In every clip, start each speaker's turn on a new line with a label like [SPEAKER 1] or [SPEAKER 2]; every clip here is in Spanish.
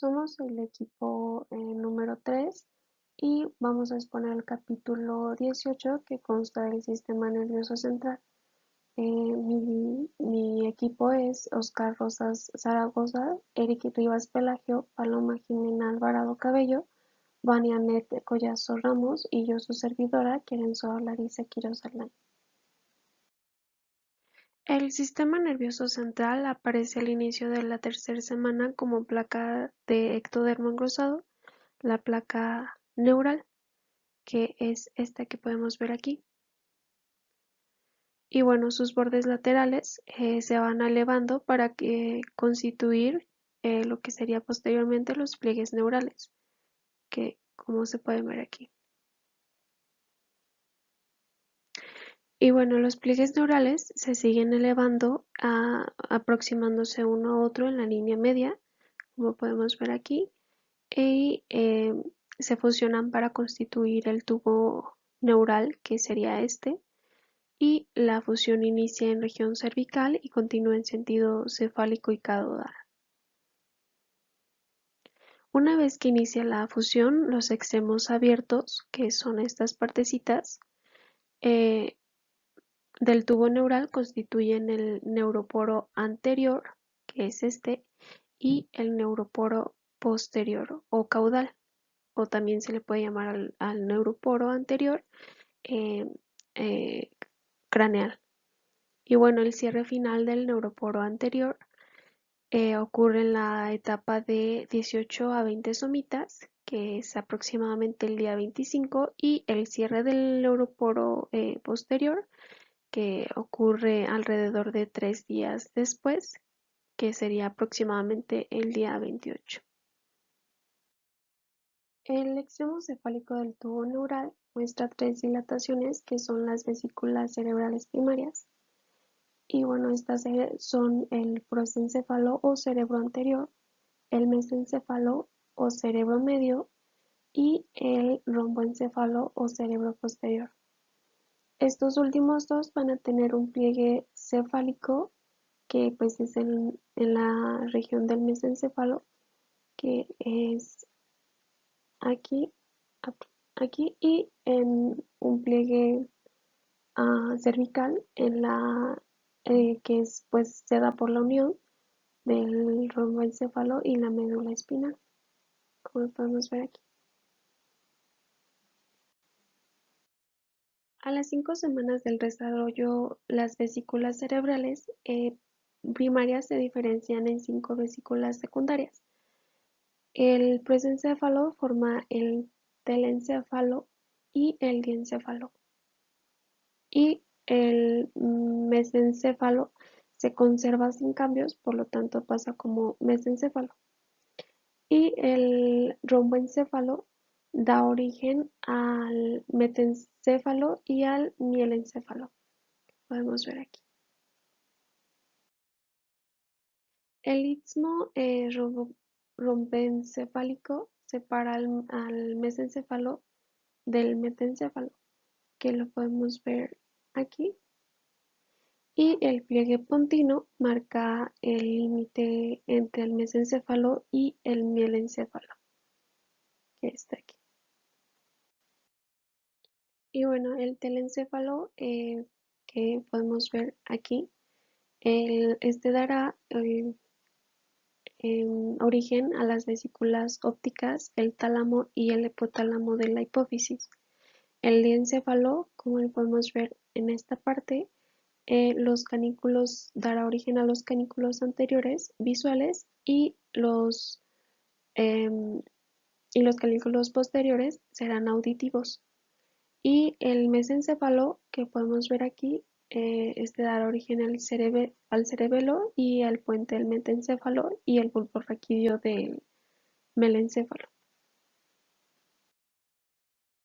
[SPEAKER 1] Somos el equipo número 3 y vamos a exponer el capítulo 18 que consta del sistema nervioso central. Mi equipo es Oscar Rosas Zaragoza, Eric Rivas Pelagio, Paloma Jimena Alvarado Cabello, Vania Net Collazo Ramos y yo su servidora, Querenzo Larisa Quiroz Alay. El sistema nervioso central aparece al inicio de la tercera semana como placa de ectodermo engrosado, la placa neural, que es esta que podemos ver aquí. Y bueno, sus bordes laterales se van elevando para constituir lo que sería posteriormente los pliegues neurales, que como se pueden ver aquí. Y bueno, los pliegues neurales se siguen elevando aproximándose uno a otro en la línea media, como podemos ver aquí, y se fusionan para constituir el tubo neural, que sería este, y la fusión inicia en región cervical y continúa en sentido cefálico y caudal. Una vez que inicia la fusión, los extremos abiertos, que son estas partecitas, eh, del tubo neural constituyen el neuroporo anterior, que es este, y el neuroporo posterior o caudal, o también se le puede llamar al neuroporo anterior eh, eh, craneal. Y bueno, el cierre final del neuroporo anterior ocurre en la etapa de 18 a 20 somitas, que es aproximadamente el día 25, y el cierre del neuroporo posterior, que ocurre alrededor de 3 días después, que sería aproximadamente el día 28. El extremo cefálico del tubo neural muestra 3 dilataciones que son las vesículas cerebrales primarias. Y bueno, estas son el prosencéfalo o cerebro anterior, el mesencéfalo o cerebro medio y el romboencéfalo o cerebro posterior. Estos últimos dos van a tener un pliegue cefálico que pues es en la región del mesencéfalo, que es aquí, aquí y en un pliegue cervical en la que es pues se da por la unión del romboencéfalo y la médula espinal, como podemos ver aquí. A las 5 semanas del desarrollo, las vesículas cerebrales primarias se diferencian en 5 vesículas secundarias. El prosencéfalo forma el telencéfalo y el diencéfalo, y el mesencéfalo se conserva sin cambios, por lo tanto pasa como mesencéfalo. Y el romboencéfalo da origen al metencéfalo y al mielencéfalo. Podemos ver aquí. El istmo romboencefálico separa al mesencéfalo del metencéfalo, que lo podemos ver aquí. Y el pliegue pontino marca el límite entre el mesencéfalo y el mielencéfalo, que está aquí. Y bueno, el telencéfalo que podemos ver aquí, este dará origen a las vesículas ópticas, el tálamo y el hipotálamo de la hipófisis. El diencéfalo, como lo podemos ver en esta parte, los canículos dará origen a los canículos anteriores visuales em, y los canículos posteriores serán auditivos. Y el mesencéfalo que podemos ver aquí, este dará origen al cerebelo y al puente del metencéfalo y el bulbo raquídeo del melencéfalo.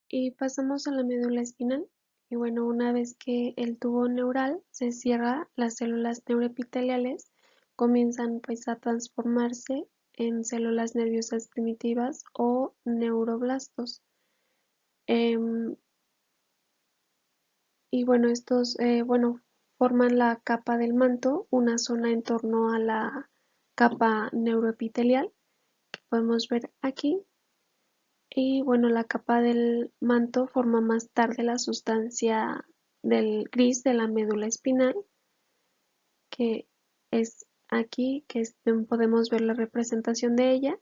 [SPEAKER 1] Y pasamos a la médula espinal. Y bueno, una vez que el tubo neural se cierra, las células neuroepiteliales comienzan pues a transformarse en células nerviosas primitivas o neuroblastos. Em, y bueno, estos forman la capa del manto, una zona en torno a la capa neuroepitelial, que podemos ver aquí. Y bueno, la capa del manto forma más tarde la sustancia del gris de la médula espinal, que es aquí, podemos ver la representación de ella,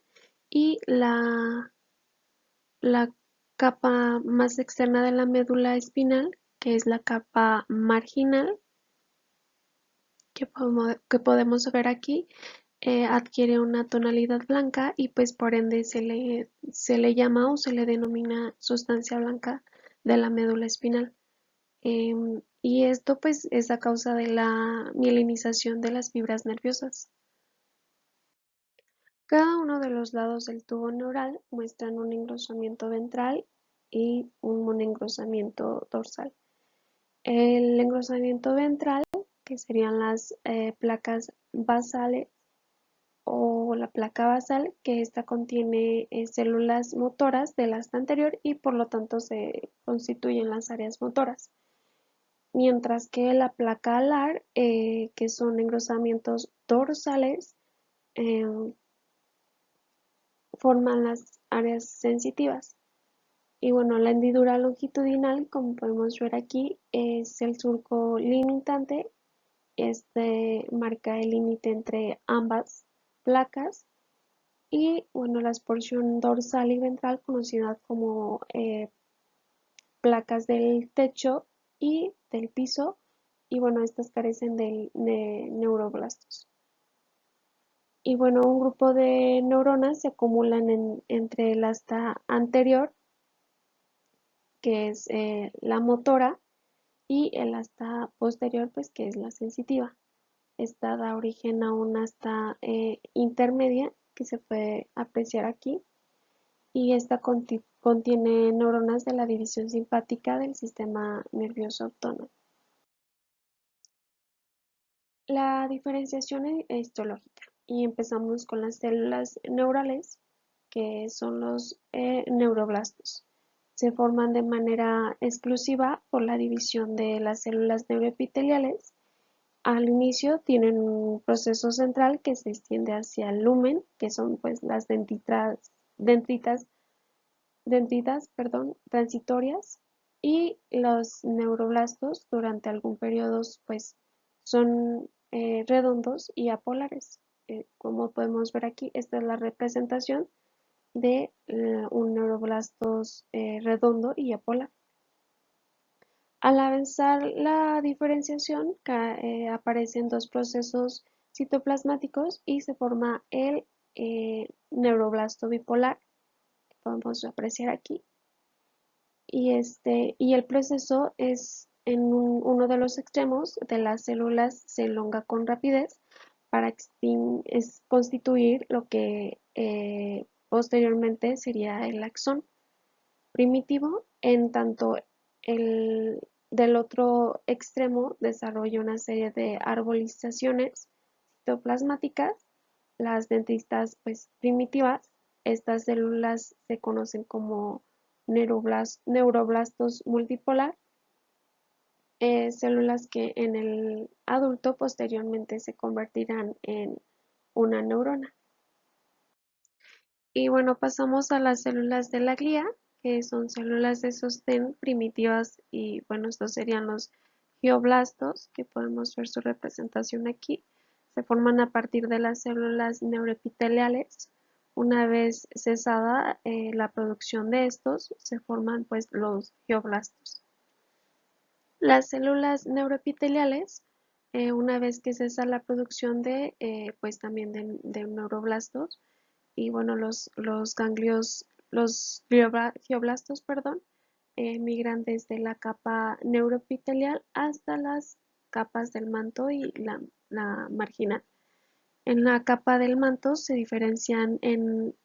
[SPEAKER 1] y la capa más externa de la médula espinal, que es la capa marginal, que podemos ver aquí, adquiere una tonalidad blanca y pues por ende se le llama o se le denomina sustancia blanca de la médula espinal. Y esto pues es a causa de la mielinización de las fibras nerviosas. Cada uno de los lados del tubo neural muestran un engrosamiento ventral y un monengrosamiento dorsal. El engrosamiento ventral, que serían las placas basales o la placa basal, que esta contiene células motoras del asta anterior y por lo tanto se constituyen las áreas motoras. Mientras que la placa alar, que son engrosamientos dorsales, em, forman las áreas sensitivas. Y bueno, la hendidura longitudinal, como podemos ver aquí, es el surco limitante. Este marca el límite entre ambas placas. Y bueno, la porción dorsal y ventral, conocida como placas del techo y del piso. Y bueno, estas carecen de neuroblastos. Y bueno, un grupo de neuronas se acumulan entre el asta anterior, que es la motora, y el asta posterior, pues que es la sensitiva. Esta da origen a una asta intermedia que se puede apreciar aquí, y esta contiene neuronas de la división simpática del sistema nervioso autónomo. La diferenciación histológica, y empezamos con las células neurales, que son los neuroblastos. Se forman de manera exclusiva por la división de las células neuroepiteliales. Al inicio tienen un proceso central que se extiende hacia el lumen, que son pues las transitorias, y los neuroblastos durante algún periodo pues son redondos y apolares. Como podemos ver aquí, esta es la representación de un neuroblastos redondo y apolar. Al avanzar la diferenciación, aparecen dos procesos citoplasmáticos y se forma el neuroblasto bipolar, que podemos apreciar aquí. Y el proceso es en uno de los extremos de las células se elonga con rapidez para constituir lo que posteriormente sería el axón primitivo, en tanto el del otro extremo desarrolla una serie de arbolizaciones citoplasmáticas, las dendritas pues primitivas. Estas células se conocen como neuroblastos multipolar, células que en el adulto posteriormente se convertirán en una neurona. Y bueno, pasamos a las células de la glía, que son células de sostén primitivas, y bueno, estos serían los gioblastos, que podemos ver su representación aquí. Se forman a partir de las células neuroepiteliales. Una vez cesada la producción de estos, se forman pues los gioblastos. Las células neuroepiteliales, una vez que cesa la producción de pues también de neuroblastos, y bueno, los ganglios, los gioblastos, perdón, migran desde la capa neuroepitelial hasta las capas del manto y la marginal. En la capa del manto se diferencian en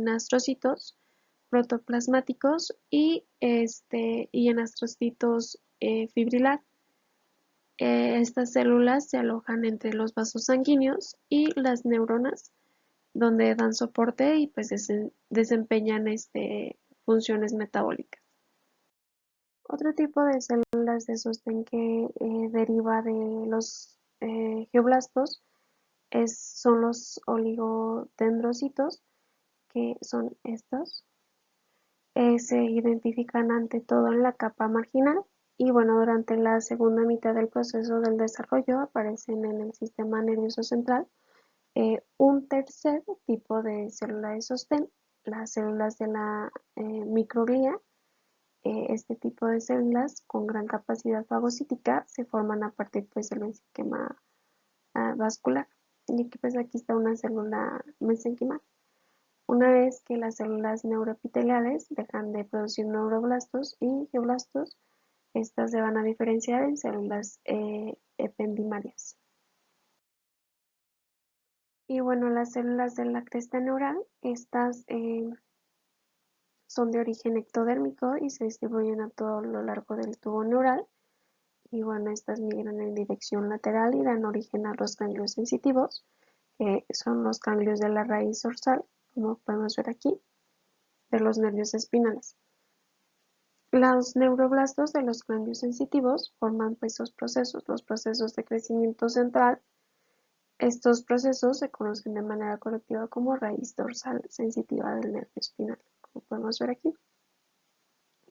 [SPEAKER 1] astrocitos protoplasmáticos y en astrocitos fibrilar. Estas células se alojan entre los vasos sanguíneos y las neuronas, donde dan soporte y pues desempeñan funciones metabólicas. Otro tipo de células de sostén que deriva de los geoblastos son los oligodendrocitos, que son estos, se identifican ante todo en la capa marginal y bueno, durante la segunda mitad del proceso del desarrollo aparecen en el sistema nervioso central un tercer tipo de célula de sostén, las células de la microglía. Este tipo de células con gran capacidad fagocítica se forman a partir pues, del mesenquima vascular. Y aquí está una célula mesenquimal. Una vez que las células neuroepiteliales dejan de producir neuroblastos y geoblastos, estas se van a diferenciar en células ependimarias. Y bueno, las células de la cresta neural, estas son de origen ectodérmico y se distribuyen a todo lo largo del tubo neural. Y bueno, estas migran en dirección lateral y dan origen a los ganglios sensitivos, que son los ganglios de la raíz dorsal, como podemos ver aquí, de los nervios espinales. Los neuroblastos de los ganglios sensitivos forman pues los procesos de crecimiento central. Estos procesos se conocen de manera colectiva como raíz dorsal sensitiva del nervio espinal, como podemos ver aquí,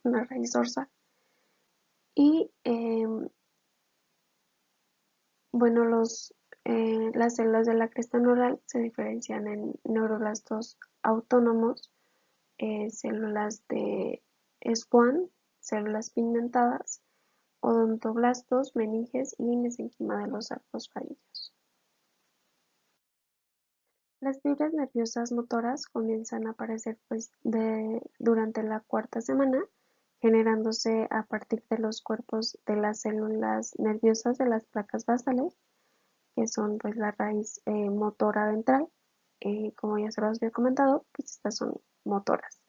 [SPEAKER 1] una raíz dorsal. Y bueno, las células de la cresta neural se diferencian en neuroblastos autónomos, células de Schwann, células pigmentadas, odontoblastos, meninges y mesenquima de los arcos faríneos. Las fibras nerviosas motoras comienzan a aparecer pues, durante la cuarta semana, generándose a partir de los cuerpos de las células nerviosas de las placas basales, que son pues, la raíz motora ventral. Como ya se los había comentado, pues estas son motoras.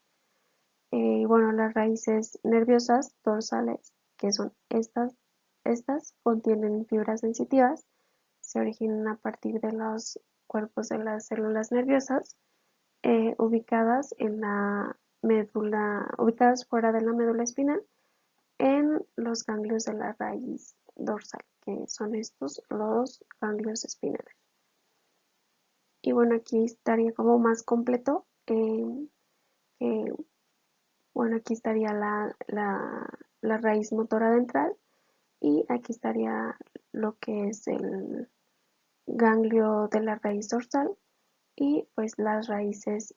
[SPEAKER 1] Bueno, las raíces nerviosas dorsales, que son estas contienen fibras sensitivas, se originan a partir de los cuerpos de las células nerviosas ubicadas en la médula, ubicadas fuera de la médula espinal, en los ganglios de la raíz dorsal, que son estos los ganglios espinales. Y bueno, aquí estaría como más completo, bueno, aquí estaría la raíz motora ventral y aquí estaría lo que es el ganglio de la raíz dorsal y pues las raíces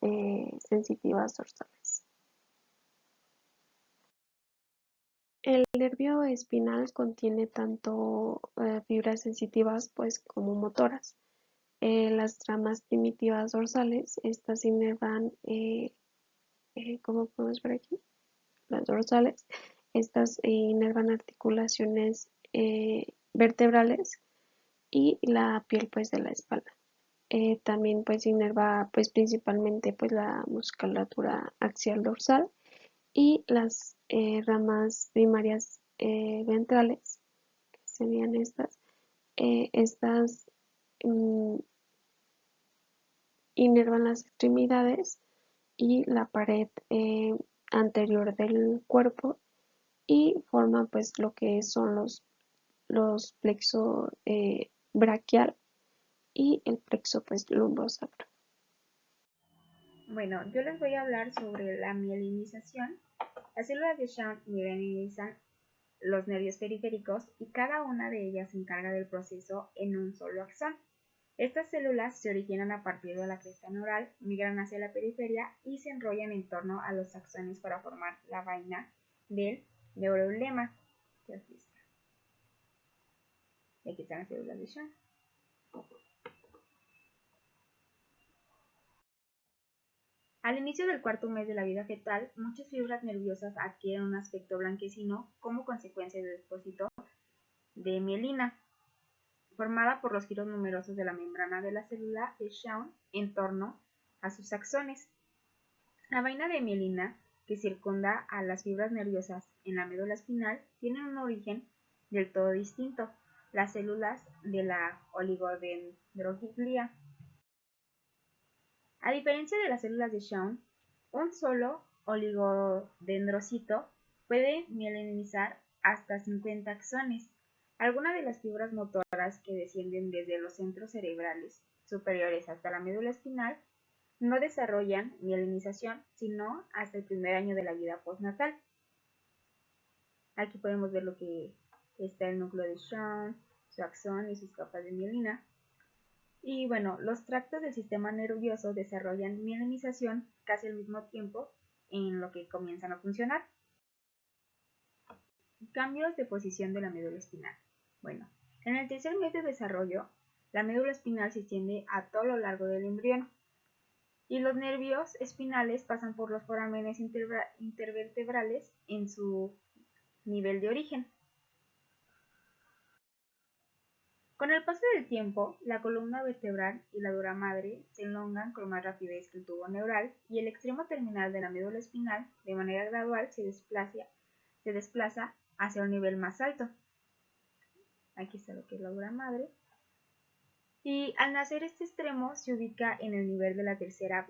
[SPEAKER 1] sensitivas dorsales. El nervio espinal contiene tanto fibras sensitivas pues como motoras. Las ramas primitivas dorsales, estas inervan, como podemos ver aquí, las dorsales, estas inervan articulaciones vertebrales y la piel pues de la espalda. También pues inerva pues principalmente pues la musculatura axial dorsal y las ramas primarias ventrales, que serían estas mm, inervan las extremidades y la pared anterior del cuerpo y forman pues lo que son los plexo braquial y el plexo pues lumbosacro.
[SPEAKER 2] Bueno, yo les voy a hablar sobre la mielinización. Las células de Schwann mielinizan los nervios periféricos y cada una de ellas se encarga del proceso en un solo axón. Estas células se originan a partir de la cresta neural, migran hacia la periferia y se enrollan en torno a los axones para formar la vaina del neuroblema. Y aquí están las células de Schwann. Al inicio del cuarto mes de la vida fetal, muchas fibras nerviosas adquieren un aspecto blanquecino como consecuencia del depósito de mielina, formada por los giros numerosos de la membrana de la célula de Schwann en torno a sus axones. La vaina de mielina, que circunda a las fibras nerviosas en la médula espinal, tiene un origen del todo distinto: las células de la oligodendroglía. A diferencia de las células de Schwann, un solo oligodendrocito puede mielinizar hasta 50 axones. Algunas de las fibras motoras que descienden desde los centros cerebrales superiores hasta la médula espinal no desarrollan mielinización sino hasta el primer año de la vida postnatal. Aquí podemos ver lo que está el núcleo de Schwann, su axón y sus capas de mielina. Y bueno, los tractos del sistema nervioso desarrollan mielinización casi al mismo tiempo en lo que comienzan a funcionar. Cambios de posición de la médula espinal. Bueno, en el tercer mes de desarrollo, la médula espinal se extiende a todo lo largo del embrión y los nervios espinales pasan por los forámenes intervertebrales en su nivel de origen. Con el paso del tiempo, la columna vertebral y la dura madre se elongan con más rapidez que el tubo neural y el extremo terminal de la médula espinal, de manera gradual, se desplaza hacia un nivel más alto. Aquí está lo que es la dura madre. Y al nacer este extremo se ubica en el nivel de la tercera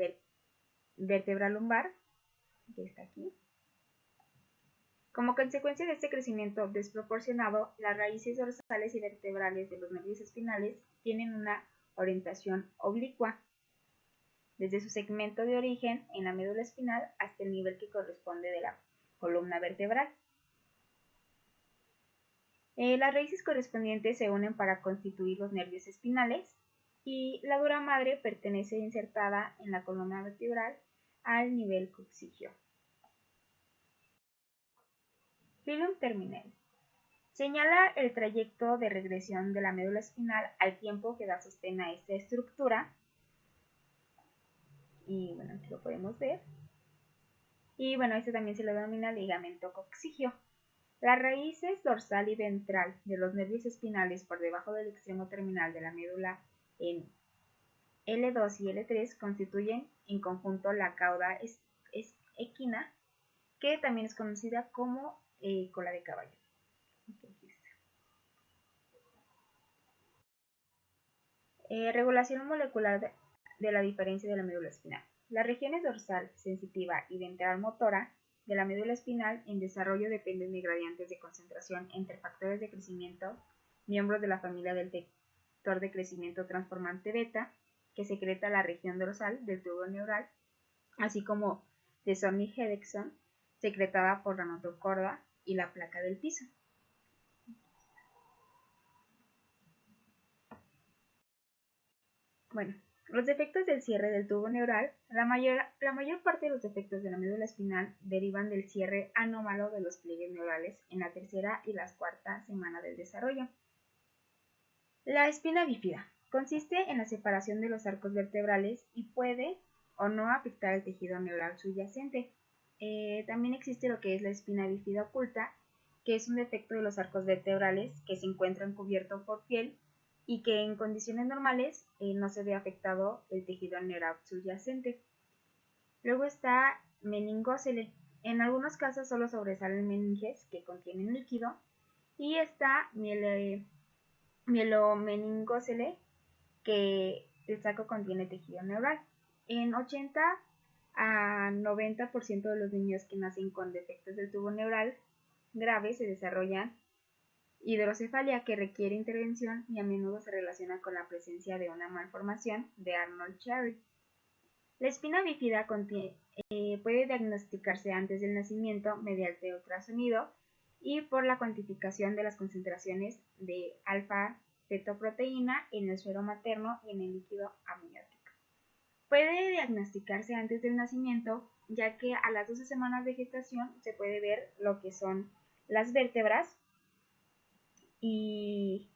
[SPEAKER 2] vértebra lumbar, que está aquí. Como consecuencia de este crecimiento desproporcionado, las raíces dorsales y vertebrales de los nervios espinales tienen una orientación oblicua, desde su segmento de origen en la médula espinal hasta el nivel que corresponde de la columna vertebral. Las raíces correspondientes se unen para constituir los nervios espinales y la dura madre pertenece insertada en la columna vertebral al nivel coxígeo. Filum terminal. Señala el trayecto de regresión de la médula espinal al tiempo que da sostén a esta estructura. Y bueno, aquí lo podemos ver. Y bueno, este también se le denomina ligamento coxígeo. Las raíces dorsal y ventral de los nervios espinales por debajo del extremo terminal de la médula en L2 y L3 constituyen en conjunto la cauda equina, que también es conocida como cola de caballo. Regulación molecular de la diferencia de la médula espinal. Las regiones dorsal, sensitiva y ventral motora de la médula espinal en desarrollo dependen de gradientes de concentración entre factores de crecimiento, miembros de la familia del vector de crecimiento transformante beta, que secreta la región dorsal del tubo neural, así como de Sony-Hedexon, secretada por la notocorda y la placa del piso. Bueno, los defectos del cierre del tubo neural. La mayor parte de los defectos de la médula espinal derivan del cierre anómalo de los pliegues neurales en la tercera y la cuarta semana del desarrollo. La espina bífida consiste en la separación de los arcos vertebrales y puede o no afectar el tejido neural subyacente. También existe lo que es la espina bífida oculta, que es un defecto de los arcos vertebrales que se encuentran cubiertos por piel y que en condiciones normales no se ve afectado el tejido neural subyacente. Luego está meningocele. En algunos casos solo sobresalen meninges que contienen líquido. Y está mielomeningocele, que el saco contiene tejido neural. En 80 a 90% de los niños que nacen con defectos del tubo neural graves se desarrollan hidrocefalia, que requiere intervención y a menudo se relaciona con la presencia de una malformación de Arnold-Chiari. La espina bífida puede diagnosticarse antes del nacimiento mediante ultrasonido y por la cuantificación de las concentraciones de alfa-fetoproteína en el suero materno y en el líquido amniótico. Puede diagnosticarse antes del nacimiento, ya que a las 12 semanas de gestación se puede ver lo que son las vértebras y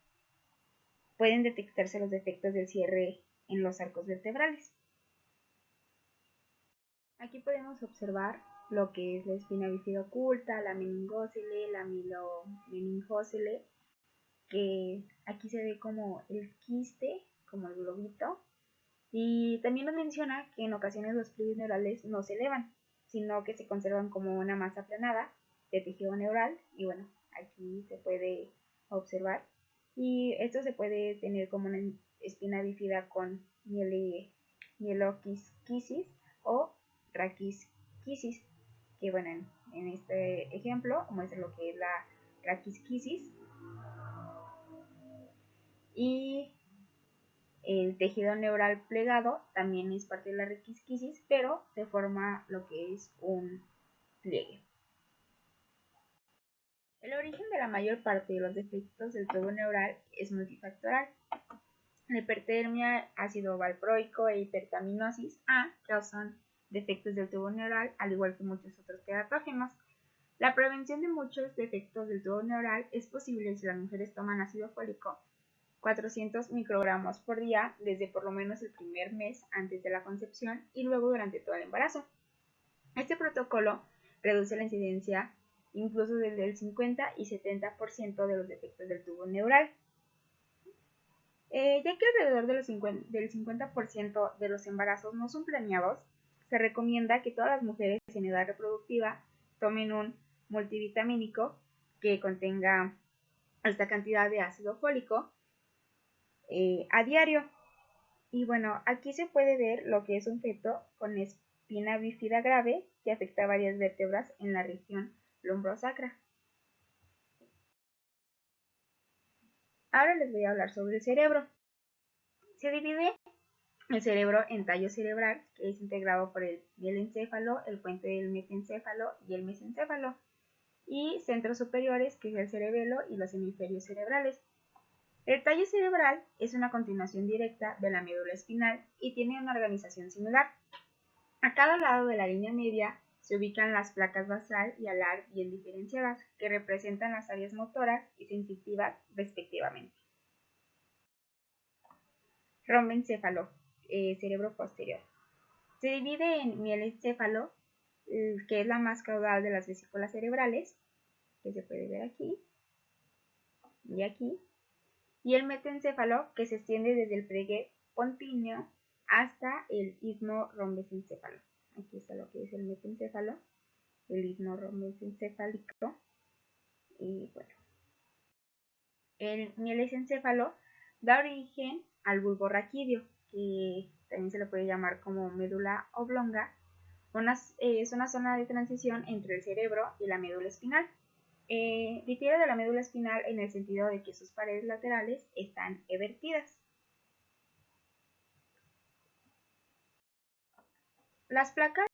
[SPEAKER 2] pueden detectarse los defectos del cierre en los arcos vertebrales. Aquí podemos observar lo que es la espina bífida oculta, la meningocele, la mielomeningocele, que aquí se ve como el quiste, como el globito, y también nos menciona que en ocasiones los pliegues neurales no se elevan, sino que se conservan como una masa aplanada de tejido neural, y bueno, aquí se puede observar, y esto se puede tener como una espina bífida con mieloquisquisis o raquisquisis, que bueno, en este ejemplo muestra lo que es la raquisquisis. Y El tejido neural plegado también es parte de la quisquisis, pero se forma lo que es un pliegue. El origen de la mayor parte de los defectos del tubo neural es multifactorial. La hipertermia, ácido valproico e hipertaminosis A causan defectos del tubo neural, al igual que muchos otros teratógenos. La prevención de muchos defectos del tubo neural es posible si las mujeres toman ácido fólico 400 microgramos por día desde por lo menos el primer mes antes de la concepción y luego durante todo el embarazo. Este protocolo reduce la incidencia incluso desde el 50 y 70% de los defectos del tubo neural. Ya que alrededor del 50% de los embarazos no son planeados, se recomienda que todas las mujeres en edad reproductiva tomen un multivitamínico que contenga esta cantidad de ácido fólico a diario. Y bueno, aquí se puede ver lo que es un feto con espina bífida grave que afecta a varias vértebras en la región lumbrosacra. Ahora les voy a hablar sobre el cerebro. Se divide el cerebro en tallo cerebral, que es integrado por el mielencéfalo, el puente del metencéfalo y el mesencéfalo, y centros superiores, que es el cerebelo y los hemisferios cerebrales. El tallo cerebral es una continuación directa de la médula espinal y tiene una organización similar. A cada lado de la línea media se ubican las placas basal y alar bien diferenciadas, que representan las áreas motoras y sensitivas respectivamente. Rombencéfalo, cerebro posterior. Se divide en mielencéfalo, que es la más caudal de las vesículas cerebrales, que se puede ver aquí y aquí, y el metencéfalo, que se extiende desde el pliegue pontíneo hasta el istmo rombesencéfalo. Aquí está lo que es el metencéfalo, el istmo rombesencéfalico, y bueno, el mielencéfalo da origen al bulbo raquídeo, que también se le puede llamar como médula oblonga. Es una zona de transición entre el cerebro y la médula espinal. Difiere de la médula espinal en el sentido de que sus paredes laterales están evertidas. Las placas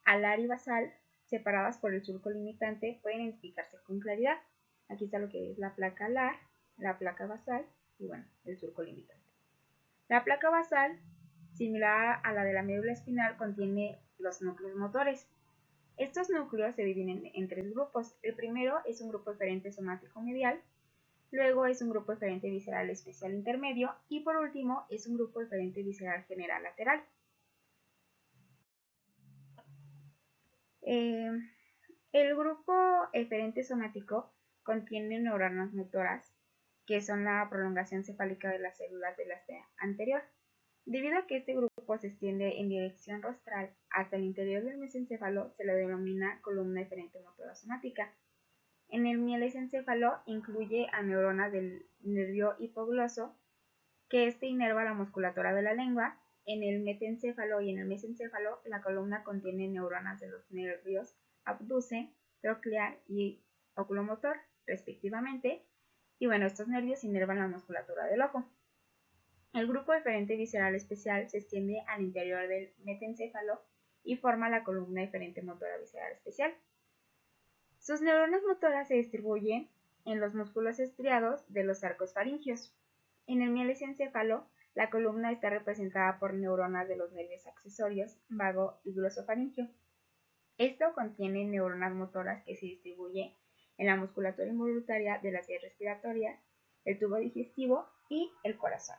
[SPEAKER 2] alar y basal, separadas por el surco limitante, pueden identificarse con claridad. Aquí está lo que es la placa alar, la placa basal y bueno, el surco limitante. La placa basal, similar a la de la médula espinal, contiene los núcleos motores. Estos núcleos se dividen en tres grupos. El primero es un grupo eferente somático medial, luego es un grupo eferente visceral especial intermedio y por último es un grupo eferente visceral general lateral. El grupo eferente somático contiene neuronas motoras, que son la prolongación cefálica de las células del área anterior. Debido a que este grupo se extiende en dirección rostral hasta el interior del mesencéfalo, se le denomina columna eferente motora somática. En el mielencéfalo incluye a neuronas del nervio hipogloso, que este inerva la musculatura de la lengua. En el metencéfalo y en el mesencéfalo, la columna contiene neuronas de los nervios abduce, troclear y oculomotor, respectivamente. Y bueno, estos nervios inervan la musculatura del ojo. El grupo eferente visceral especial se extiende al interior del metencéfalo y forma la columna eferente motora visceral especial. Sus neuronas motoras se distribuyen en los músculos estriados de los arcos faringios. En el mielencéfalo, la columna está representada por neuronas de los nervios accesorios vago y glosofaringio. Esto contiene neuronas motoras que se distribuyen en la musculatura involuntaria de las vías respiratorias, el tubo digestivo y el corazón.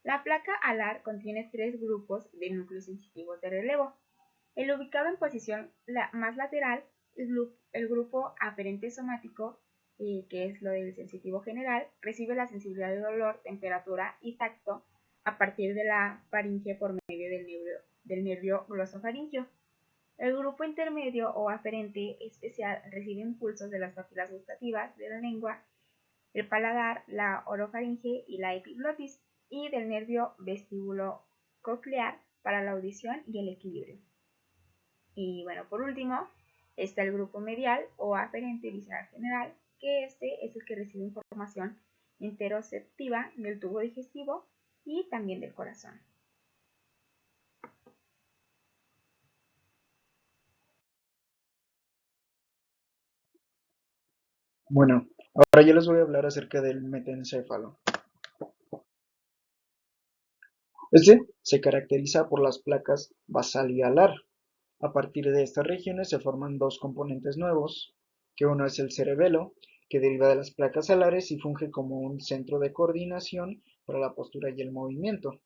[SPEAKER 2] La placa alar contiene tres grupos de núcleos sensitivos de relevo. El ubicado en posición más lateral es el grupo aferente somático, que es lo del sensitivo general, recibe la sensibilidad de dolor, temperatura y tacto a partir de la faringe por medio del nervio glosofaringio. El grupo intermedio o aferente especial recibe impulsos de las papilas gustativas de la lengua, el paladar, la orofaringe y la epiglotis, y del nervio vestíbulo-coclear para la audición y el equilibrio. Y bueno, por último, está el grupo medial o aferente visceral general, que este es el que recibe información interoceptiva del tubo digestivo y también del corazón.
[SPEAKER 3] Bueno, ahora yo les voy a hablar acerca del metencéfalo. Este se caracteriza por las placas basal y alar. A partir de estas regiones se forman dos componentes nuevos, que uno es el cerebelo, que deriva de las placas alares y funge como un centro de coordinación para la postura y el movimiento,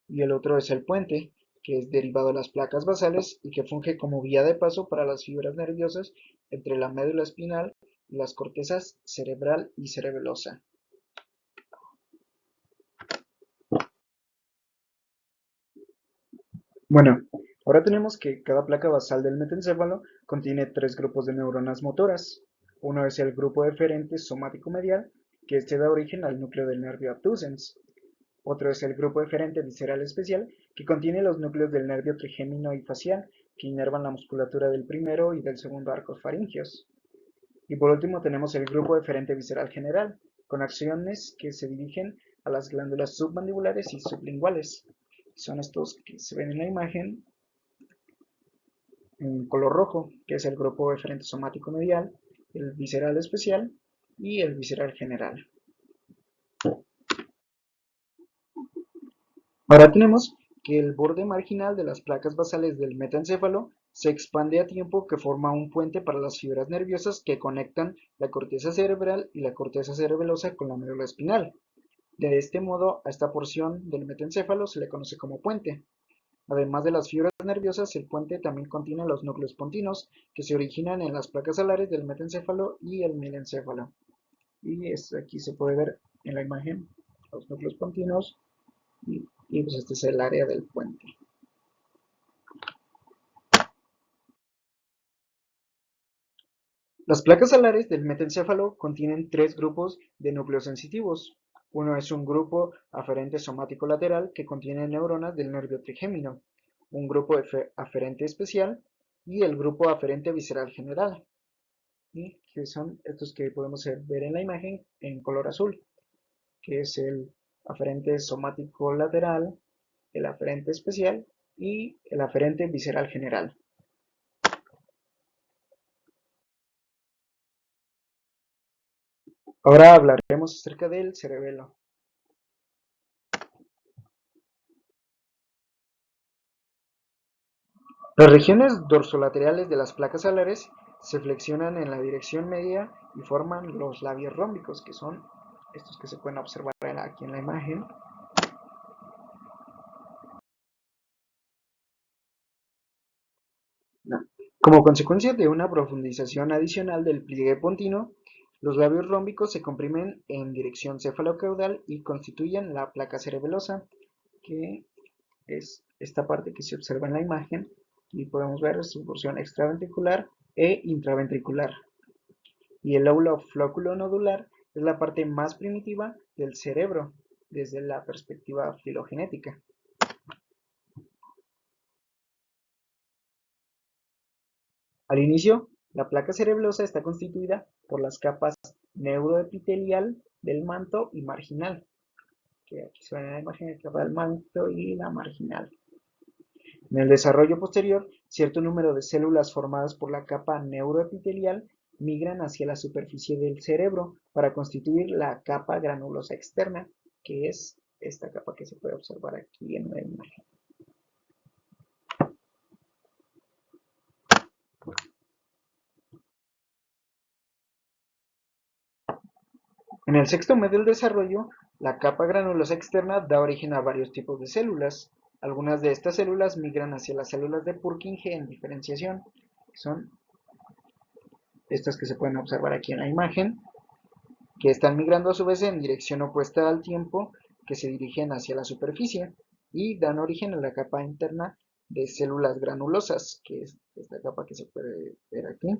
[SPEAKER 3] y el otro es el puente, que es derivado de las placas basales y que funge como vía de paso para las fibras nerviosas entre la médula espinal y las cortezas cerebral y cerebelosa. Bueno, ahora tenemos que cada placa basal del metencéfalo contiene tres grupos de neuronas motoras. Uno es el grupo deferente somático medial, que este da origen al núcleo del nervio abducens. Otro es el grupo deferente visceral especial, que contiene los núcleos del nervio trigémino y facial, que inervan la musculatura del primero y del segundo arcos faringeos. Y por último tenemos el grupo deferente visceral general, con acciones que se dirigen a las glándulas submandibulares y sublinguales. Son estos que se ven en la imagen en color rojo, que es el grupo deferente somático medial, el visceral especial y el visceral general. Ahora tenemos que el borde marginal de las placas basales del metaencéfalo se expande a tiempo que forma un puente para las fibras nerviosas que conectan la corteza cerebral y la corteza cerebelosa con la médula espinal. De este modo, a esta porción del metaencéfalo se le conoce como puente. Además de las fibras nerviosas, el puente también contiene los núcleos pontinos, que se originan en las placas alares del metaencéfalo y el milencéfalo. Y aquí se puede ver en la imagen los núcleos pontinos y pues este es el área del puente. Las placas alares del metaencéfalo contienen tres grupos de núcleos sensitivos. Uno es un grupo aferente somático lateral que contiene neuronas del nervio trigémino, un grupo aferente especial y el grupo aferente visceral general, y que son estos que podemos ver en la imagen en color azul, que es el aferente somático lateral, el aferente especial y el aferente visceral general. Ahora hablaremos acerca del cerebelo. Las regiones dorsolaterales de las placas alares se flexionan en la dirección media y forman los labios rómbicos, que son estos que se pueden observar aquí en la imagen. Como consecuencia de una profundización adicional del pliegue pontino, los labios rómbicos se comprimen en dirección cefalocaudal y constituyen la placa cerebelosa, que es esta parte que se observa en la imagen, y podemos ver su porción extraventricular e intraventricular. Y el lóbulo flóculo nodular es la parte más primitiva del cerebro desde la perspectiva filogenética. Al inicio, la placa cerebelosa está constituida por las capas neuroepitelial del manto y marginal, que aquí se ve en la imagen, la capa del manto y la marginal. En el desarrollo posterior, cierto número de células formadas por la capa neuroepitelial migran hacia la superficie del cerebro para constituir la capa granulosa externa, que es esta capa que se puede observar aquí en la imagen. En el sexto mes del desarrollo, la capa granulosa externa da origen a varios tipos de células. Algunas de estas células migran hacia las células de Purkinje en diferenciación, que son estas que se pueden observar aquí en la imagen, que están migrando a su vez en dirección opuesta al tiempo que se dirigen hacia la superficie y dan origen a la capa interna de células granulosas, que es esta capa que se puede ver aquí,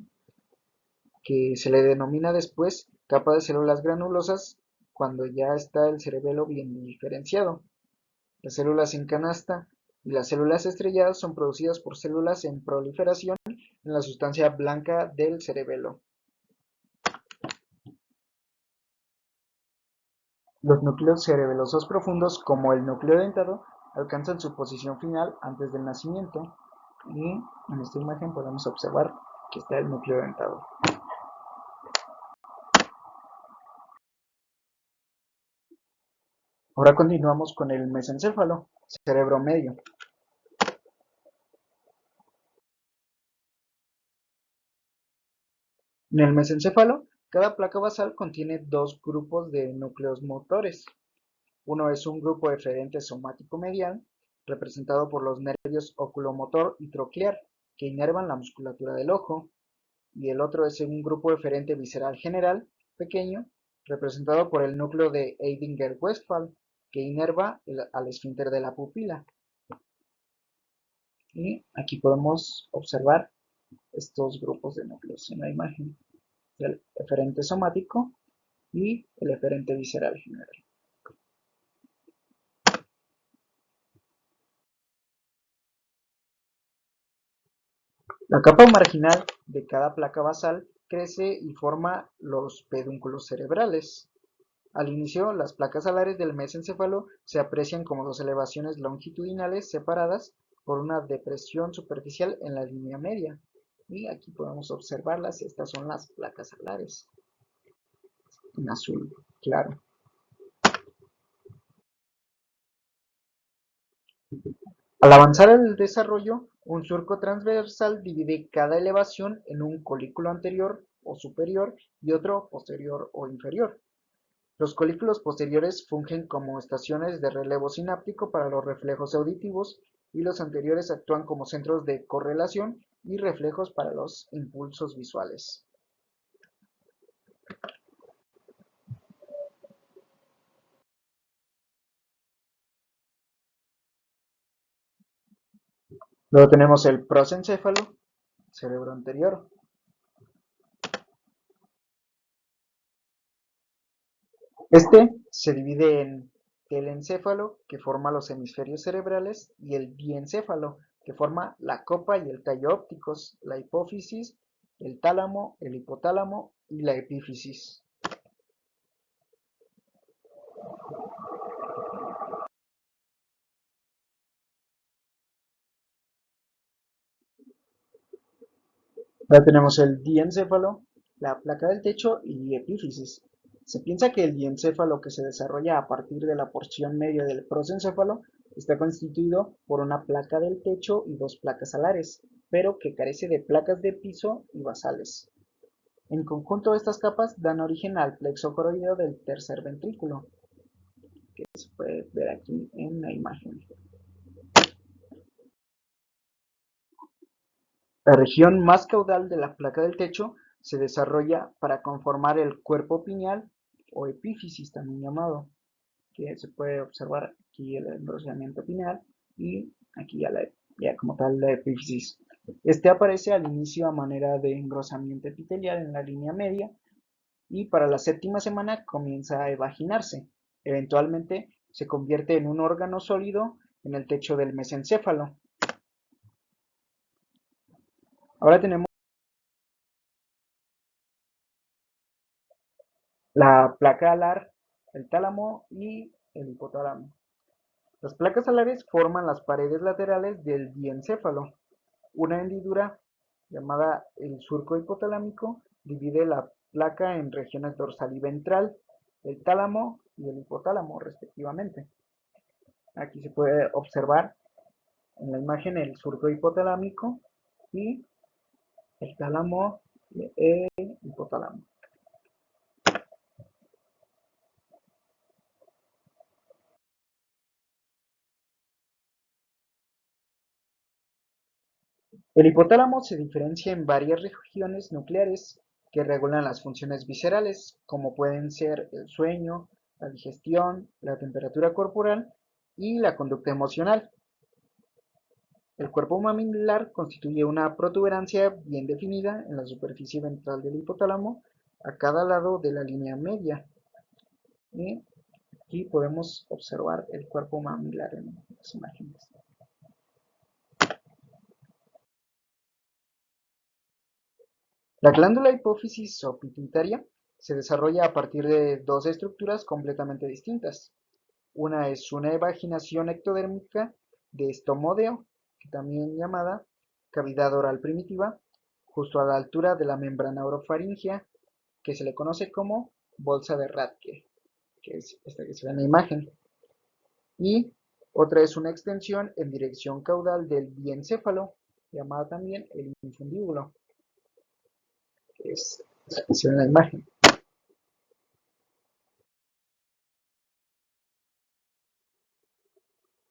[SPEAKER 3] que se le denomina después capa de células granulosas cuando ya está el cerebelo bien diferenciado. Las células en canasta y las células estrelladas son producidas por células en proliferación en la sustancia blanca del cerebelo. Los núcleos cerebelosos profundos, como el núcleo dentado, alcanzan su posición final antes del nacimiento, y en esta imagen podemos observar que está el núcleo dentado. Ahora continuamos con el mesencéfalo, cerebro medio. En el mesencéfalo, cada placa basal contiene dos grupos de núcleos motores. Uno es un grupo eferente somático medial, representado por los nervios oculomotor y troclear, que inervan la musculatura del ojo, y el otro es un grupo eferente visceral general, pequeño, representado por el núcleo de Eidinger-Westphal, que inerva al esfínter de la pupila. Y aquí podemos observar estos grupos de núcleos en la imagen, el eferente somático y el eferente visceral general. La capa marginal de cada placa basal crece y forma los pedúnculos cerebrales. Al inicio, las placas alares del mesencéfalo se aprecian como dos elevaciones longitudinales separadas por una depresión superficial en la línea media. Y aquí podemos observarlas, estas son las placas alares, en azul claro. Al avanzar el desarrollo, un surco transversal divide cada elevación en un colículo anterior o superior y otro posterior o inferior. Los colículos posteriores fungen como estaciones de relevo sináptico para los reflejos auditivos y los anteriores actúan como centros de correlación y reflejos para los impulsos visuales. Luego tenemos el prosencéfalo, cerebro anterior. Este se divide en telencéfalo, que forma los hemisferios cerebrales, y el diencéfalo, que forma la copa y el tallo ópticos, la hipófisis, el tálamo, el hipotálamo y la epífisis. Ahora tenemos el diencéfalo, la placa del techo y epífisis. Se piensa que el diencéfalo, que se desarrolla a partir de la porción media del prosencéfalo, está constituido por una placa del techo y dos placas alares, pero que carece de placas de piso y basales. En conjunto, estas capas dan origen al plexo coroideo del tercer ventrículo, que se puede ver aquí en la imagen. La región más caudal de la placa del techo se desarrolla para conformar el cuerpo pineal o epífisis también llamado, que se puede observar aquí el enroscamiento pineal y aquí ya como tal la epífisis. Este aparece al inicio a manera de engrosamiento epitelial en la línea media y para la séptima semana comienza a evaginarse. Eventualmente se convierte en un órgano sólido en el techo del mesencéfalo. Ahora tenemos la placa alar, el tálamo y el hipotálamo. Las placas alares forman las paredes laterales del diencéfalo. Una hendidura llamada el surco hipotalámico divide la placa en regiones dorsal y ventral, el tálamo y el hipotálamo respectivamente. Aquí se puede observar en la imagen el surco hipotalámico y el tálamo y el hipotálamo. El hipotálamo se diferencia en varias regiones nucleares que regulan las funciones viscerales, como pueden ser el sueño, la digestión, la temperatura corporal y la conducta emocional. El cuerpo mamilar constituye una protuberancia bien definida en la superficie ventral del hipotálamo a cada lado de la línea media. Y aquí podemos observar el cuerpo mamilar en las imágenes. La glándula hipófisis o pituitaria Se desarrolla a partir de dos estructuras completamente distintas. Una es una evaginación ectodérmica de estomodeo, también llamada cavidad oral primitiva, justo a la altura de la membrana orofaringea, que se le conoce como bolsa de Rathke, que es esta que se ve en la imagen. Y otra es una extensión en dirección caudal del diencéfalo, llamada también el infundíbulo, que es esta que se ve en la imagen.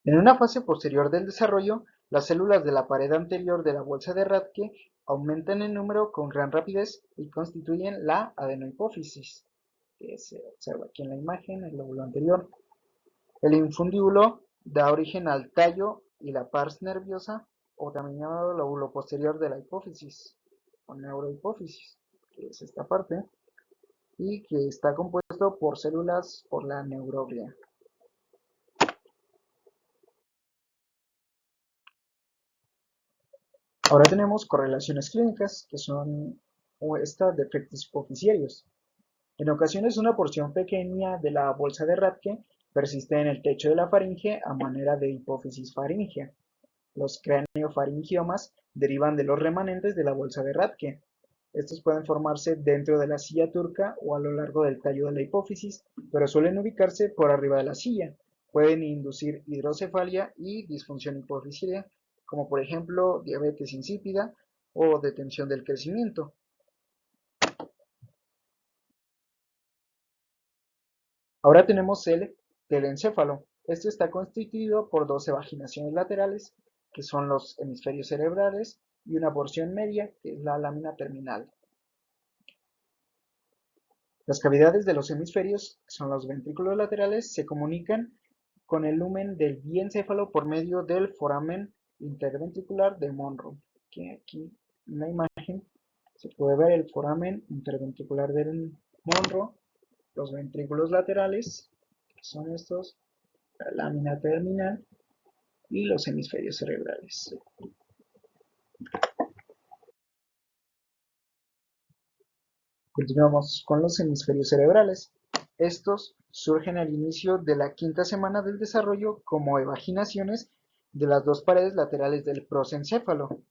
[SPEAKER 3] En una fase posterior del desarrollo, las células de la pared anterior de la bolsa de Rathke aumentan en número con gran rapidez y constituyen la adenohipófisis, que se observa aquí en la imagen, el lóbulo anterior. El infundíbulo da origen al tallo y la pars nerviosa, o también llamado lóbulo posterior de la hipófisis, o neurohipófisis, que es esta parte, y que está compuesto por células por la neuroglia. Ahora tenemos correlaciones clínicas, que son estas de efectos hipofisiarios. En ocasiones una porción pequeña de la bolsa de Rathke persiste en el techo de la faringe a manera de hipófisis faríngea. Los craneofaringiomas derivan de los remanentes de la bolsa de Rathke. Estos pueden formarse dentro de la silla turca o a lo largo del tallo de la hipófisis, pero suelen ubicarse por arriba de la silla. Pueden inducir hidrocefalia y disfunción hipofisiaria, como por ejemplo diabetes insípida o detención del crecimiento. Ahora tenemos el telencéfalo. Este está constituido por dos evaginaciones laterales, que son los hemisferios cerebrales, y una porción media, que es la lámina terminal. Las cavidades de los hemisferios, que son los ventrículos laterales, se comunican con el lumen del diencéfalo por medio del foramen interventricular de Monro. Que aquí en la imagen se puede ver el foramen interventricular de Monro, los ventrículos laterales, que son estos, la lámina terminal y los hemisferios cerebrales. Continuamos con los hemisferios cerebrales. Estos surgen al inicio de la quinta semana del desarrollo como evaginaciones de las dos paredes laterales del prosencéfalo.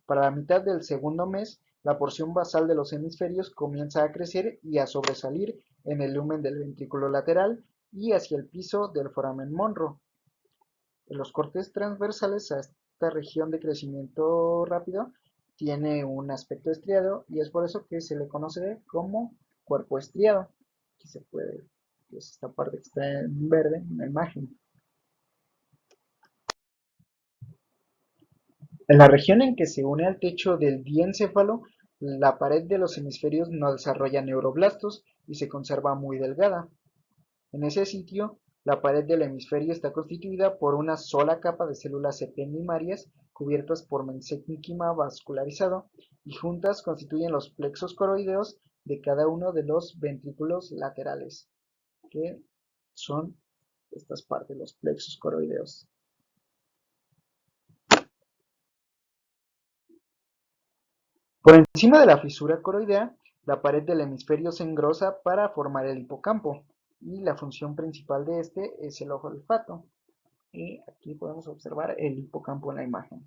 [SPEAKER 3] Para la mitad del segundo mes, la porción basal de los hemisferios comienza a crecer y a sobresalir en el lumen del ventrículo lateral y hacia el piso del foramen Monro. Los cortes transversales a esta región de crecimiento rápido tiene un aspecto estriado y es por eso que se le conoce como cuerpo estriado. Aquí se puede ver, es esta parte que está en verde en la imagen. En la región en que se une al techo del diencéfalo, la pared de los hemisferios no desarrolla neuroblastos y se conserva muy delgada. En ese sitio, la pared del hemisferio está constituida por una sola capa de células ependimarias cubiertas por mesénquima vascularizado y juntas constituyen los plexos coroideos de cada uno de los ventrículos laterales, que son estas partes, los plexos coroideos. Por encima de la fisura coroidea, la pared del hemisferio se engrosa para formar el hipocampo, y la función principal de este es el olfato. Y aquí podemos observar el hipocampo en la imagen.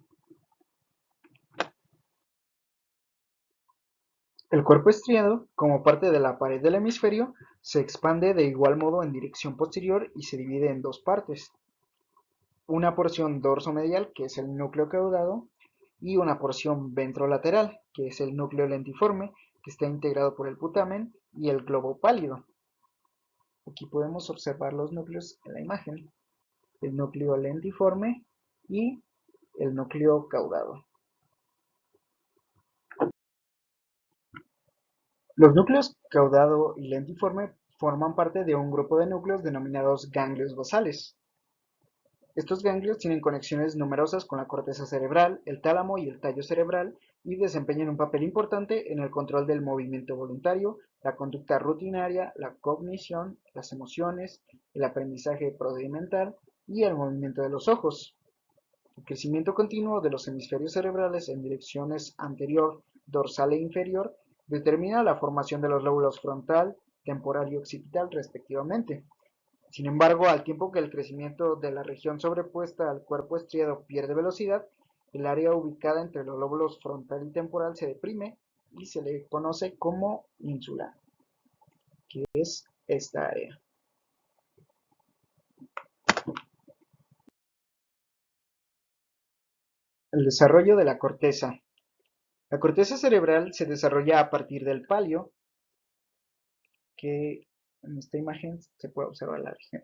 [SPEAKER 3] El cuerpo estriado, como parte de la pared del hemisferio, se expande de igual modo en dirección posterior y se divide en dos partes. Una porción dorsomedial, que es el núcleo caudado, y una porción ventrolateral, que es el núcleo lentiforme, que está integrado por el putamen y el globo pálido. Aquí podemos observar los núcleos en la imagen, el núcleo lentiforme y el núcleo caudado. Los núcleos caudado y lentiforme forman parte de un grupo de núcleos denominados ganglios basales. Estos ganglios tienen conexiones numerosas con la corteza cerebral, el tálamo y el tallo cerebral y desempeñan un papel importante en el control del movimiento voluntario, la conducta rutinaria, la cognición, las emociones, el aprendizaje procedimental y el movimiento de los ojos. El crecimiento continuo de los hemisferios cerebrales en direcciones anterior, dorsal e inferior determina la formación de los lóbulos frontal, temporal y occipital respectivamente. Sin embargo, al tiempo que el crecimiento de la región sobrepuesta al cuerpo estriado pierde velocidad, el área ubicada entre los lóbulos frontal y temporal se deprime y se le conoce como ínsula, que es esta área. El desarrollo de la corteza. La corteza cerebral se desarrolla a partir del palio, que en esta imagen se puede observar la región.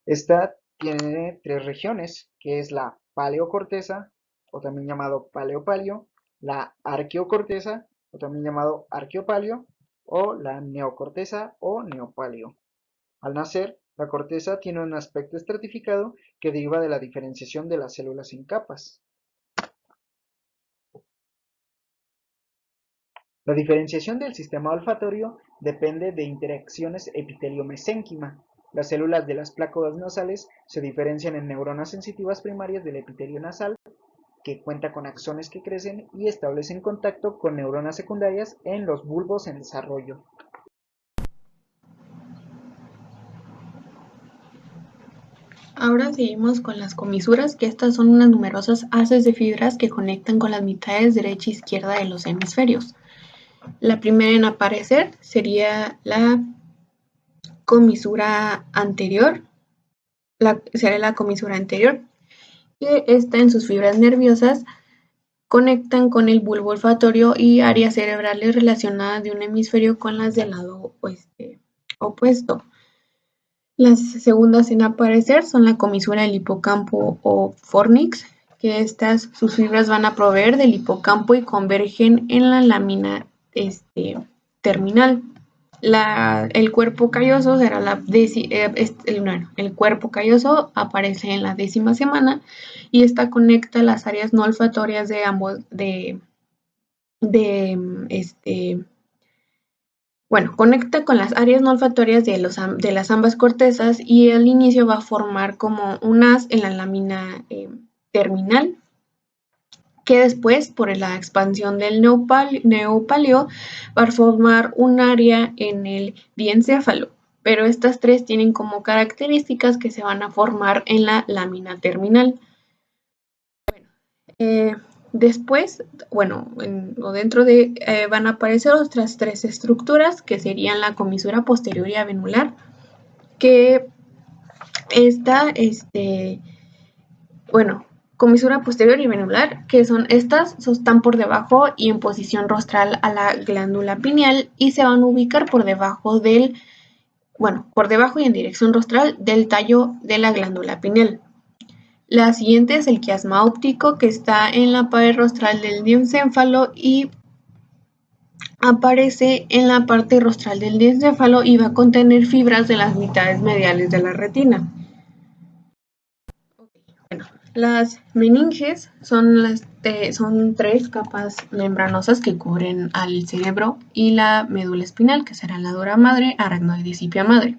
[SPEAKER 3] Esta tiene tres regiones, que es la paleocorteza, o también llamado paleopalio, la arqueocorteza, o también llamado arqueopalio, o la neocorteza o neopalio. Al nacer, la corteza tiene un aspecto estratificado que deriva de la diferenciación de las células en capas. La diferenciación del sistema olfatorio depende de interacciones epitelio-mesénquima. Las células de las plácodas nasales se diferencian en neuronas sensitivas primarias del epitelio nasal, que cuenta con axones que crecen y establecen contacto con neuronas secundarias en los bulbos en desarrollo.
[SPEAKER 4] Ahora seguimos con las comisuras, que estas son unas numerosas haces de fibras que conectan con las mitades derecha e izquierda de los hemisferios. La primera en aparecer sería la comisura anterior, que está en sus fibras nerviosas, conectan con el bulbo olfatorio y áreas cerebrales relacionadas de un hemisferio con las del lado opuesto. Las segundas en aparecer son la comisura del hipocampo o fornix, que sus fibras van a proveer del hipocampo y convergen en la lámina terminal. El cuerpo calloso será el cuerpo calloso aparece en la 10ª semana y esta conecta las áreas no olfatorias de ambos conecta con las áreas no olfatorias de las ambas cortezas y al inicio va a formar como un haz en la lámina terminal, que después, por la expansión del neopalio, va a formar un área en el diencéfalo, pero estas tres tienen como características que se van a formar en la lámina terminal. Después, van a aparecer otras tres estructuras que serían la comisura posterior y avenular, que comisura posterior y avenular, que están por debajo y en posición rostral a la glándula pineal y se van a ubicar por debajo y en dirección rostral del tallo de la glándula pineal. La siguiente es el quiasma óptico, que está en la pared rostral del diencéfalo y aparece en la parte rostral del diencéfalo y va a contener fibras de las mitades mediales de la retina. Las meninges son tres capas membranosas que cubren al cerebro y la médula espinal, que será la dura madre, aracnoides y pia madre.